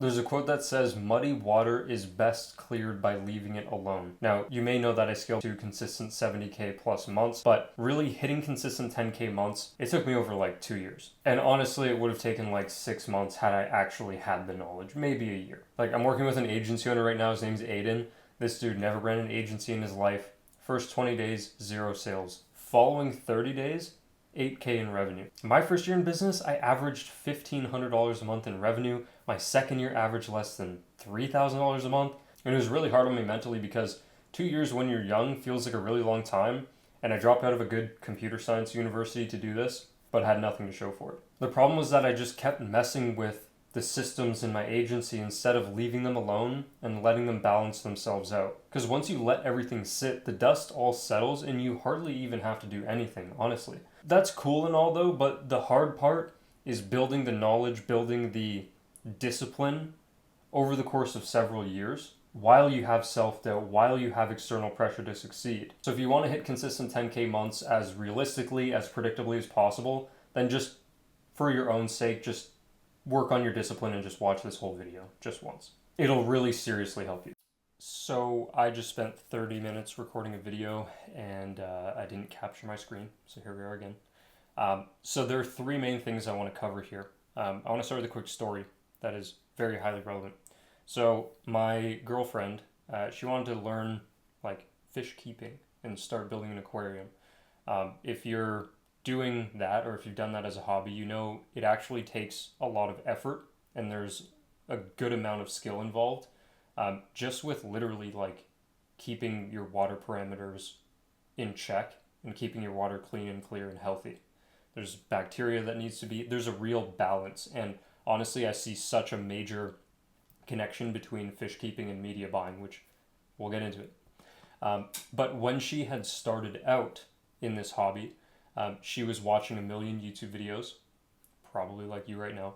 There's a quote that says, muddy water is best cleared by leaving it alone. Now, you may know that I scaled to consistent 70K plus months, but really hitting consistent 10K months, it took me over like 2 years. And honestly, it would have taken like 6 months had I actually had the knowledge, maybe a year. Like, I'm working with an agency owner right now, his name's Aiden. This dude never ran an agency in his life. First 20 days, 0 sales. Following 30 days, 8K in revenue. My first year in business, I averaged $1,500 a month in revenue. My second year averaged less than $3,000 a month. And it was really hard on me mentally because 2 years when you're young feels like a really long time. And I dropped out of a good computer science university to do this, but had nothing to show for it. The problem was that I just kept messing with the systems in my agency instead of leaving them alone and letting them balance themselves out. Because once you let everything sit, the dust all settles and you hardly even have to do anything, honestly. That's cool and all though, but the hard part is building the knowledge, building the discipline over the course of several years while you have self-doubt, while you have external pressure to succeed. So if you want to hit consistent 10K months as realistically, as predictably as possible, then just for your own sake, just work on your discipline and just watch this whole video just once. It'll really seriously help you. So I just spent 30 minutes recording a video and I didn't capture my screen. So here we are again. So there are three main things I want to cover here. I want to start with a quick story that is very highly relevant. So my girlfriend, she wanted to learn like fish keeping and start building an aquarium. If you're doing that, or if you've done that as a hobby, you know it actually takes a lot of effort and there's a good amount of skill involved, just with literally like keeping your water parameters in check and keeping your water clean and clear and healthy. There's bacteria that needs to be, there's a real balance. And honestly, I see such a major connection between fish keeping and media buying, which we'll get into it. But when she had started out in this hobby, she was watching a million YouTube videos, probably like you right now,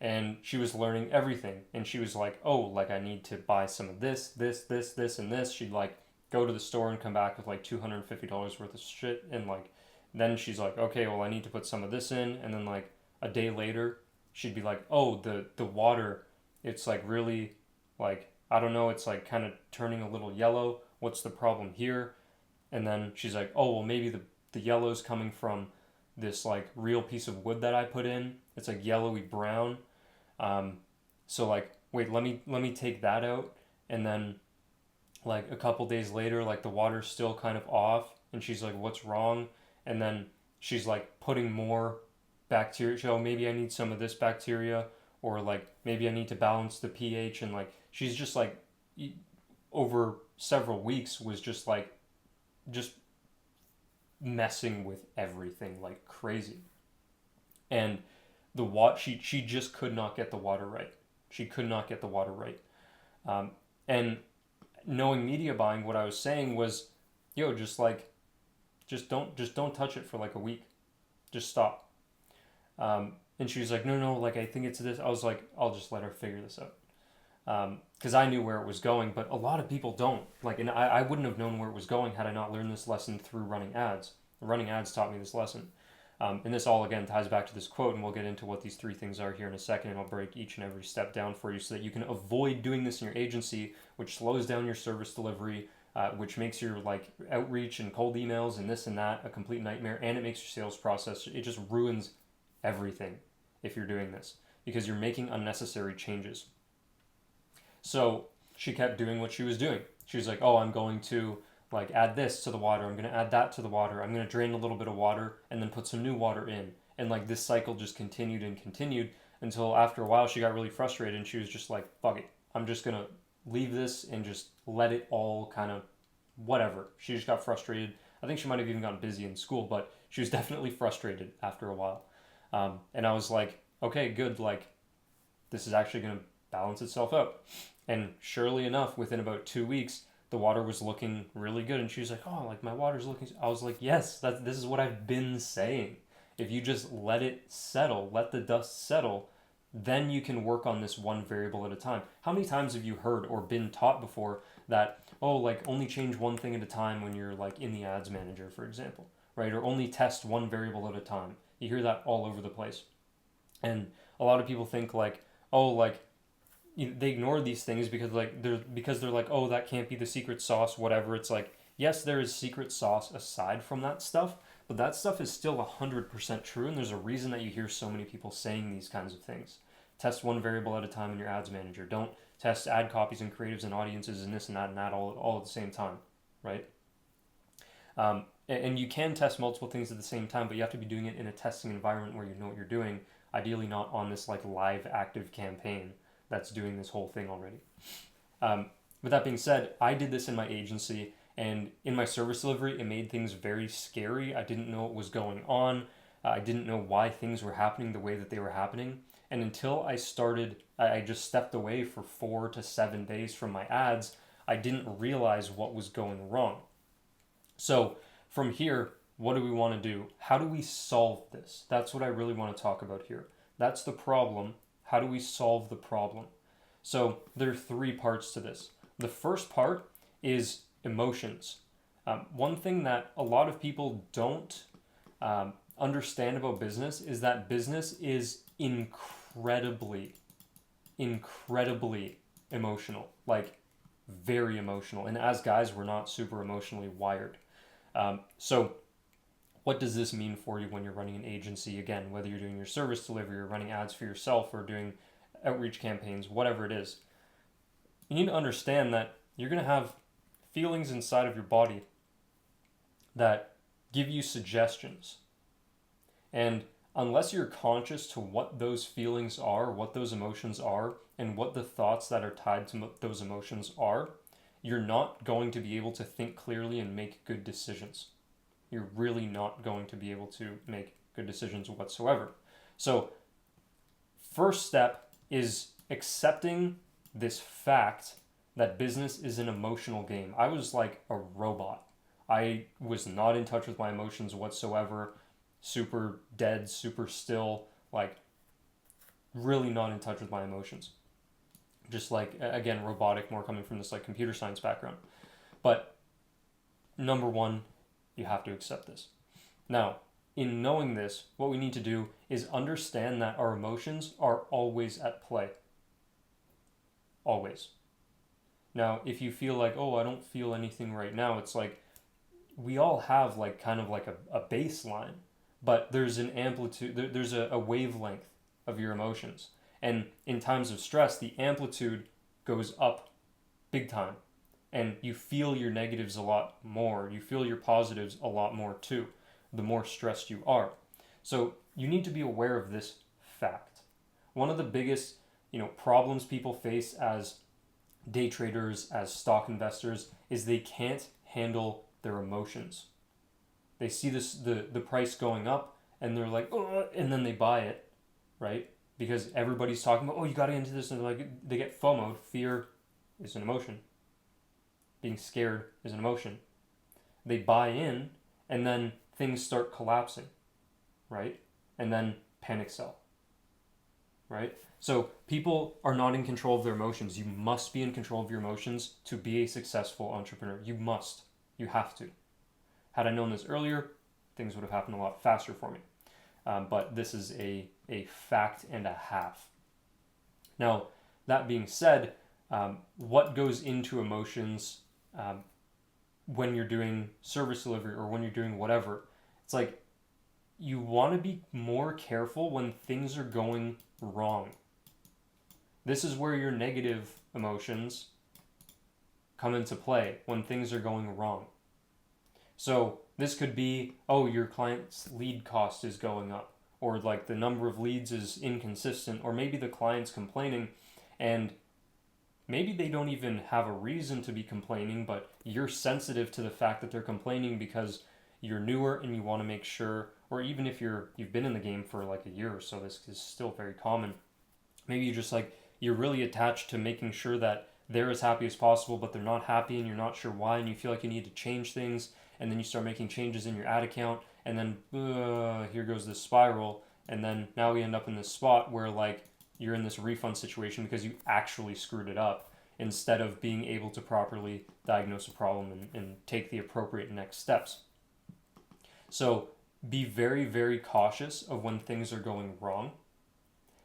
and she was learning everything. And she was like, oh, like I need to buy some of this, and this. She'd like go to the store and come back with like $250 worth of shit. And like, then she's like, okay, well, I need to put some of this in. And then like a day later, she'd be like, oh, the water, it's like really like, I don't know, it's like kind of turning a little yellow. What's the problem here? And then she's like, oh, well, maybe the yellow's coming from this like real piece of wood that I put in. It's like yellowy brown. So like, wait, let me take that out. And then like a couple days later, like the water's still kind of off. And she's like, what's wrong? And then she's like putting more bacteria. So maybe I need some of this bacteria, or like maybe I need to balance the pH. And like, she's just like over several weeks was just messing with everything like crazy. And she just could not get the water right. She could not get the water right. And knowing media buying, what I was saying was, yo, just don't touch it for like a week. Just stop. And she was like, no, like I think it's this. I was like, I'll just let her figure this out. Because I knew where it was going, but a lot of people don't. Like, and I wouldn't have known where it was going had I not learned this lesson through running ads. Running ads taught me this lesson. And this all, again, ties back to this quote, and we'll get into what these three things are here in a second, and I'll break each and every step down for you so that you can avoid doing this in your agency, which slows down your service delivery, which makes your like outreach and cold emails and this and that a complete nightmare, and it makes your sales process, it just ruins everything if you're doing this, because you're making unnecessary changes. So she kept doing what she was doing. She was like, oh, I'm going to like add this to the water. I'm going to add that to the water. I'm going to drain a little bit of water and then put some new water in. And like this cycle just continued and continued until after a while she got really frustrated and she was just like, fuck it. I'm just going to leave this and just let it all kind of whatever. She just got frustrated. I think she might have even gotten busy in school, but she was definitely frustrated after a while. And I was like, okay, good. Like this is actually going to balance itself out. And surely enough, within about 2 weeks, the water was looking really good. And she was like, oh, like my water's looking. I was like, yes, this is what I've been saying. If you just let it settle, let the dust settle, then you can work on this one variable at a time. How many times have you heard or been taught before that, oh, like only change one thing at a time when you're like in the ads manager, for example, right? Or only test one variable at a time. You hear that all over the place. And a lot of people think like, oh, like they ignore these things because they're like, oh, that can't be the secret sauce, whatever. It's like, yes, there is secret sauce aside from that stuff, but that stuff is still 100% true, and there's a reason that you hear so many people saying these kinds of things. Test one variable at a time in your ads manager. Don't test ad copies and creatives and audiences and this and that all at the same time, right? And you can test multiple things at the same time, but you have to be doing it in a testing environment where you know what you're doing. Ideally, not on this like live active campaign that's doing this whole thing already. With that being said, I did this in my agency, and in my service delivery, it made things very scary. I didn't know what was going on. I didn't know why things were happening the way that they were happening. And until I just stepped away for 4 to 7 days from my ads, I didn't realize what was going wrong. So from here, what do we want to do? How do we solve this? That's what I really want to talk about here. That's the problem. How do we solve the problem? So there are 3 parts to this. The first part is emotions. One thing that a lot of people don't understand about business is that business is incredibly emotional, like very emotional. And as guys, we're not super emotionally wired. So what does this mean for you when you're running an agency? Again, whether you're doing your service delivery or running ads for yourself or doing outreach campaigns, whatever it is, you need to understand that you're going to have feelings inside of your body that give you suggestions. And unless you're conscious to what those feelings are, what those emotions are, and what the thoughts that are tied to those emotions are, you're not going to be able to think clearly and make good decisions. You're really not going to be able to make good decisions whatsoever. So, first step is accepting this fact that business is an emotional game. I was like a robot. I was not in touch with my emotions whatsoever. Super dead, super still, like really not in touch with my emotions. Just like, again, robotic, more coming from this like computer science background. But number one, you have to accept this. Now, in knowing this, what we need to do is understand that our emotions are always at play. Always. Now, if you feel like, oh, I don't feel anything right now, it's like we all have like kind of like a baseline, but there's an amplitude, there's a wavelength of your emotions. And in times of stress, the amplitude goes up big time. And you feel your negatives a lot more. You feel your positives a lot more too, the more stressed you are. So you need to be aware of this fact. One of the biggest, problems people face as day traders, as stock investors, is they can't handle their emotions. They see the price going up and they're like, oh, and then they buy it, right? Because everybody's talking about, oh, you got to get into this, and they get FOMO. Fear is an emotion. Being scared is an emotion. They buy in, and then things start collapsing, right? And then panic sell, right? So people are not in control of their emotions. You must be in control of your emotions to be a successful entrepreneur. You must. You have to. Had I known this earlier, things would have happened a lot faster for me. But this is a fact and a half. Now, that being said, what goes into emotions when you're doing service delivery or when you're doing whatever? It's like you want to be more careful when things are going wrong. This is where your negative emotions come into play, when things are going wrong. So this could be, oh, your client's lead cost is going up, or like the number of leads is inconsistent, or maybe the client's complaining and maybe they don't even have a reason to be complaining, but you're sensitive to the fact that they're complaining because you're newer and you want to make sure, or even if you've been in the game for like a year or so, this is still very common. Maybe you're really attached to making sure that they're as happy as possible, but they're not happy and you're not sure why, and you feel like you need to change things, and then you start making changes in your ad account, and then here goes this spiral, and then now we end up in this spot where like you're in this refund situation because you actually screwed it up instead of being able to properly diagnose a problem and take the appropriate next steps. So be very, very cautious of when things are going wrong,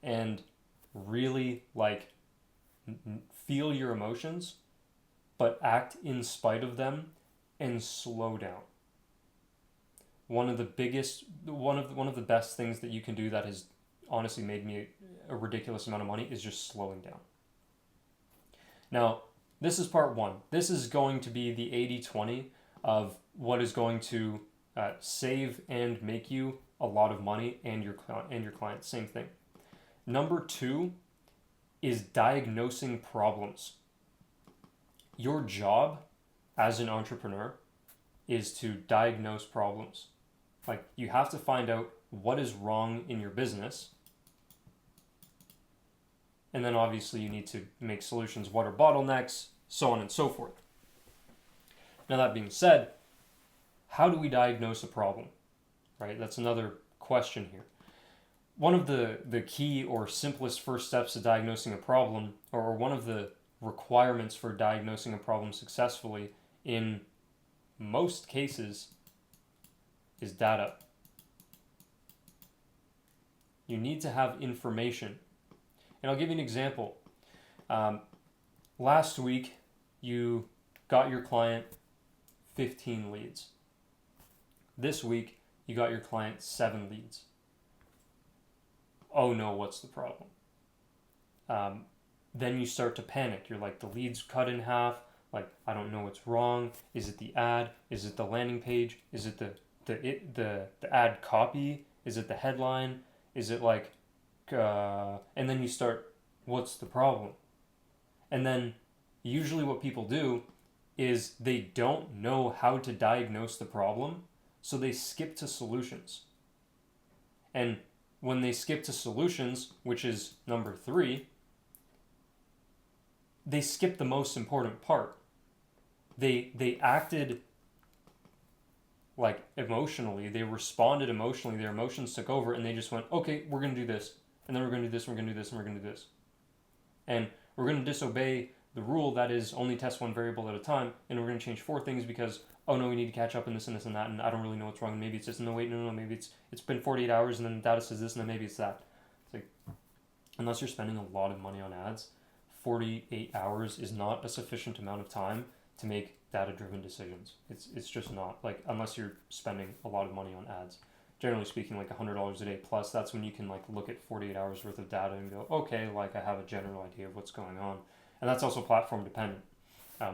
and really like feel your emotions, but act in spite of them and slow down. One of the best things that you can do that has honestly made me a ridiculous amount of money is just slowing down. Now, this is part one. This is going to be the 80-20 of what is going to save and make you a lot of money and your client. Same thing. Number two is diagnosing problems. Your job as an entrepreneur is to diagnose problems. Like, you have to find out what is wrong in your business. And then obviously you need to make solutions. What are bottlenecks? So on and so forth. Now, that being said, how do we diagnose a problem? Right? That's another question here. One of the key or simplest first steps to diagnosing a problem, or one of the requirements for diagnosing a problem successfully in most cases, is data. You need to have information. And I'll give you an example. Last week, you got your client 15 leads. This week, you got your client 7 leads. Oh no, what's the problem? Then you start to panic. You're like, the leads cut in half. Like, I don't know what's wrong. Is it the ad? Is it the landing page? Is it the ad copy? Is it the headline? Is it like, and then you start, what's the problem? And then usually what people do is they don't know how to diagnose the problem, so they skip to solutions. And when they skip to solutions, which is number 3, they skip the most important part. They acted like emotionally, they responded emotionally, their emotions took over, and they just went, okay, we're going to do this, and then we're going to do this, we're going to do this, and we're going to do this. And we're going to disobey the rule that is only test one variable at a time, and we're going to change 4 things because, oh no, we need to catch up in this and this and that, and I don't really know what's wrong, and maybe it's this, no wait, no, maybe it's been 48 hours, and then the data says this, and then maybe it's that. It's like, unless you're spending a lot of money on ads, 48 hours is not a sufficient amount of time to make data-driven decisions. It's just not, like, unless you're spending a lot of money on ads. Generally speaking, like $100 a day plus, that's when you can like look at 48 hours worth of data and go, okay, like I have a general idea of what's going on. And that's also platform dependent.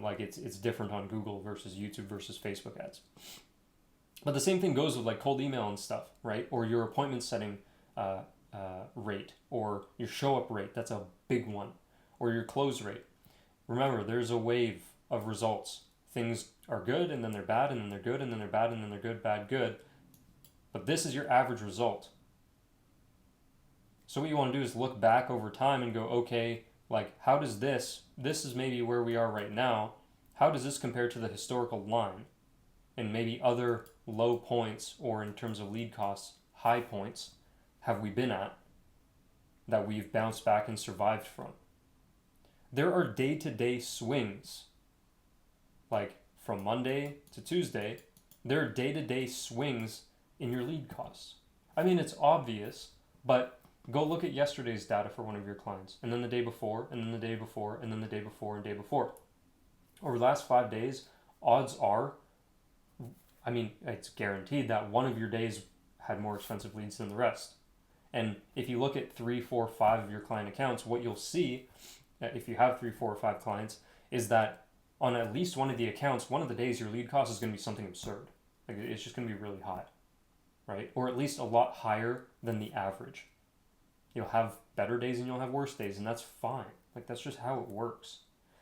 Like it's different on Google versus YouTube versus Facebook ads. But the same thing goes with like cold email and stuff, right? Or your appointment setting rate, or your show up rate. That's a big one. Or your close rate. Remember, there's a wave of results. Things are good, and then they're bad, and then they're good, and then they're bad, and then they're good, bad, good. But this is your average result. So what you want to do is look back over time and go, okay, like how does this is maybe where we are right now, how does this compare to the historical line? And maybe other low points, or in terms of lead costs, high points, have we been at that we've bounced back and survived from? There are day-to-day swings. Like from Monday to Tuesday, there are day-to-day swings in your lead costs. I mean, it's obvious, but go look at yesterday's data for one of your clients, and then the day before, and then the day before, and then the day before, and day before. Over the last 5 days, odds are, I mean, it's guaranteed that one of your days had more expensive leads than the rest. And if you look at 3, 4, 5 of your client accounts, what you'll see, if you have 3, 4, or 5 clients, is that on at least one of the accounts, one of the days your lead cost is going to be something absurd. Like it's just going to be really high, right? Or at least a lot higher than the average. You'll have better days and you'll have worse days, and that's fine. Like that's just how it works.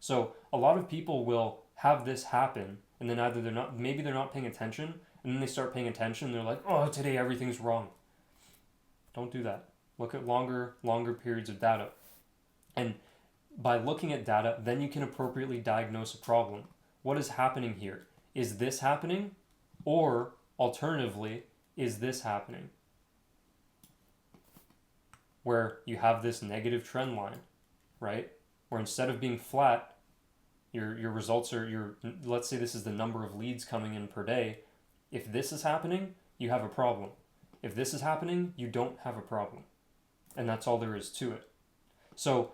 So a lot of people will have this happen, and then either maybe they're not paying attention, and then they start paying attention, and they're like, oh, today everything's wrong. Don't do that. Look at longer periods of data. And by looking at data, then you can appropriately diagnose a problem. What is happening here? Is this happening? Or alternatively, is this happening? Where you have this negative trend line, right? Where instead of being flat, your results are let's say this is the number of leads coming in per day. If this is happening, you have a problem. If this is happening, you don't have a problem. And that's all there is to it. So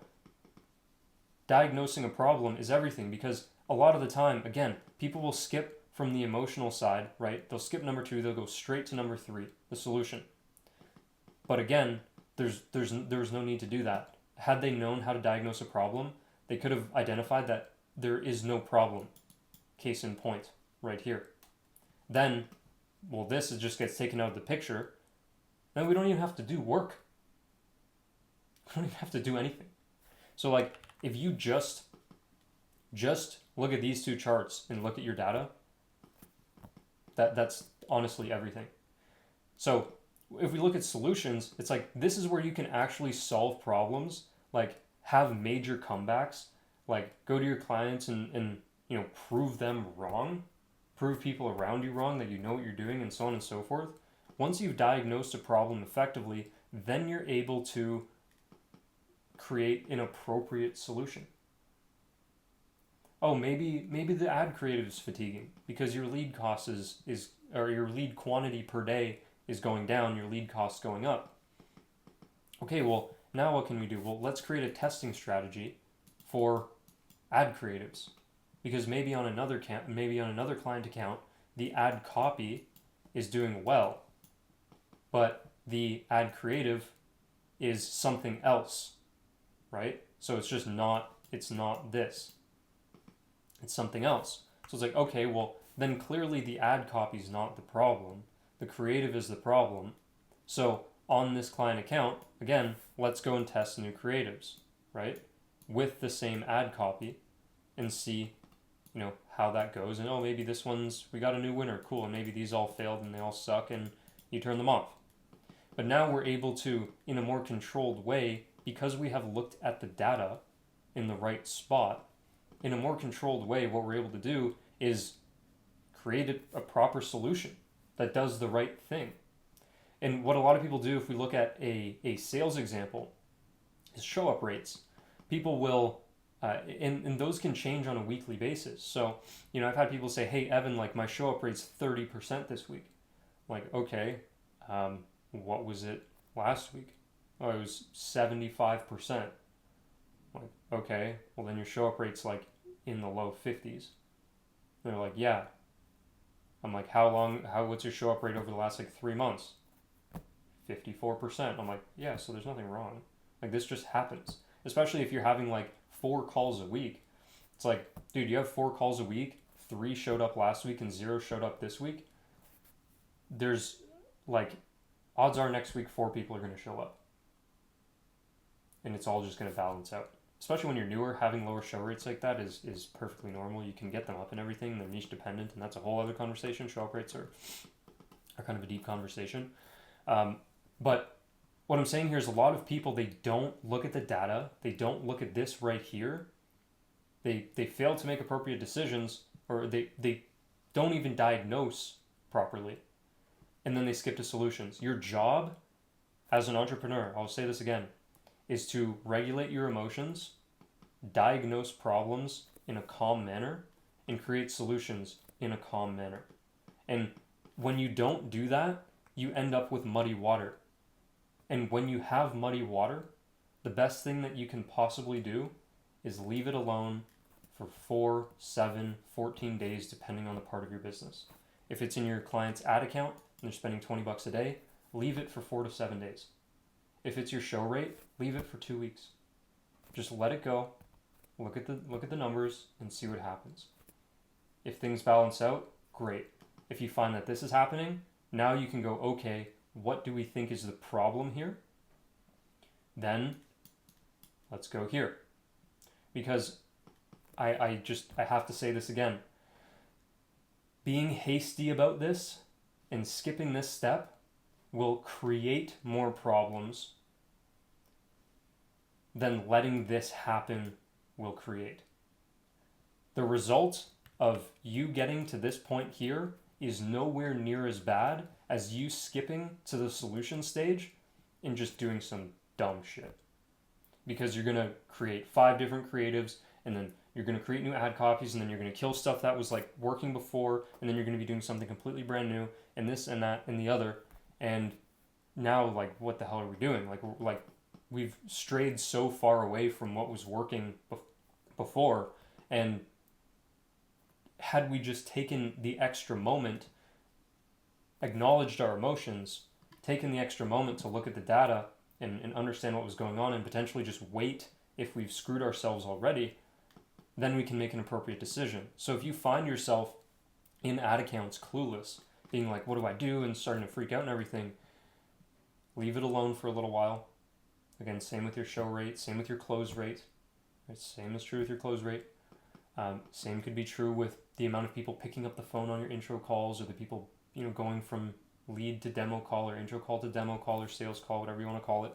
diagnosing a problem is everything, because a lot of the time, again, people will skip from the emotional side, right? They'll skip number 2, they'll go straight to number 3, the solution. But again, there's no need to do that. Had they known how to diagnose a problem, they could have identified that there is no problem. Case in point, right here. Then, well, this just gets taken out of the picture. Then we don't even have to do work. We don't even have to do anything. So like, if you just look at these 2 charts and look at your data, that's honestly everything. So if we look at solutions, it's like, this is where you can actually solve problems, like have major comebacks, like go to your clients and you know, prove them wrong, prove people around you wrong, that you know what you're doing, and so on and so forth. Once you've diagnosed a problem effectively, then you're able to create an appropriate solution. Oh, maybe the ad creative is fatiguing because your lead cost is or your lead quantity per day is going down, your lead cost going up. Okay, well, now what can we do? Well, let's create a testing strategy for ad creatives, because maybe on another client account, the ad copy is doing well, but the ad creative is something else, right? So it's not this. It's something else. So it's like, okay, well, then clearly the ad copy is not the problem. The creative is the problem. So on this client account, again, let's go and test new creatives, right? With the same ad copy and see, you know, how that goes. And oh, maybe this one's, we got a new winner, cool. And maybe these all failed and they all suck and you turn them off. But now we're able to, in a more controlled way, because we have looked at the data in the right spot, in a more controlled way, what we're able to do is create a proper solution that does the right thing. And what a lot of people do, if we look at a sales example, is show up rates. People will, and those can change on a weekly basis. So, you know, I've had people say, hey, Evan, like my show up rate's 30% this week. I'm like, okay, what was it last week? Oh, it was 75%. Like, okay, well then your show up rate's like in the low 50s. They're like, yeah. I'm like, what's your show up rate over the last like 3 months? 54%. I'm like, yeah, so there's nothing wrong. Like, this just happens. Especially if you're having like 4 calls a week. It's like, dude, you have 4 calls a week, 3 showed up last week and 0 showed up this week. There's like, odds are next week 4 people are going to show up. And it's all just going to balance out. Especially when you're newer, having lower show rates like that is perfectly normal. You can get them up and everything. They're niche dependent, and that's a whole other conversation. Show up rates are kind of a deep conversation. But what I'm saying here is a lot of people, they don't look at the data. They don't look at this right here. They fail to make appropriate decisions, or they don't even diagnose properly. And then they skip to solutions. Your job as an entrepreneur, I'll say this again, is to regulate your emotions, diagnose problems in a calm manner, and create solutions in a calm manner. And when you don't do that, you end up with muddy water. And when you have muddy water, the best thing that you can possibly do is leave it alone for 4, 7, 14 days, depending on the part of your business. If it's in your client's ad account and they're spending $20 a day, leave it for 4 to 7 days. If it's your show rate, leave it for 2 weeks. Just let it go. Look at the numbers and see what happens. If things balance out, great. If you find that this is happening, now you can go, okay, what do we think is the problem here? Then let's go here. Because I have to say this again. Being hasty about this and skipping this step will create more problems than letting this happen will create. The result of you getting to this point here is nowhere near as bad as you skipping to the solution stage and just doing some dumb shit. Because you're going to create 5 different creatives, and then you're going to create new ad copies, and then you're going to kill stuff that was like working before, and then you're going to be doing something completely brand new, and this and that and the other. And now, like, what the hell are we doing? Like we've strayed so far away from what was working before. And had we just taken the extra moment, acknowledged our emotions, taken the extra moment to look at the data and understand what was going on, and potentially just wait if we've screwed ourselves already, then we can make an appropriate decision. So if you find yourself in ad accounts clueless, being like, what do I do, and starting to freak out and everything, leave it alone for a little while. Again, same with your show rate, same with your close rate. Right? Same is true with your close rate. Same could be true with the amount of people picking up the phone on your intro calls, or the people, going from lead to demo call, or intro call to demo call, or sales call, whatever you want to call it.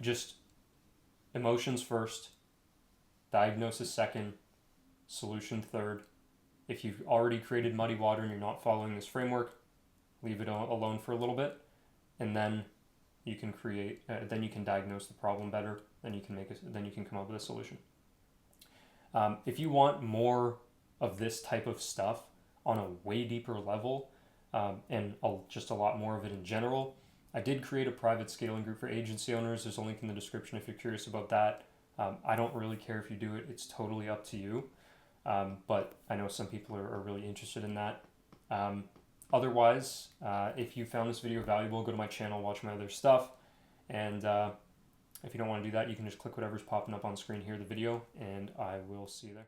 Just emotions first, diagnosis second, solution third. If you've already created muddy water and you're not following this framework, leave it alone for a little bit, and then you can then you can diagnose the problem better. Then you can come up with a solution. If you want more of this type of stuff on a way deeper level, and just a lot more of it in general, I did create a private scaling group for agency owners. There's a link in the description if you're curious about that. I don't really care if you do it. It's totally up to you. But I know some people are really interested in that. Otherwise, if you found this video valuable, go to my channel, watch my other stuff. And if you don't want to do that, you can just click whatever's popping up on screen here, the video, and I will see you there.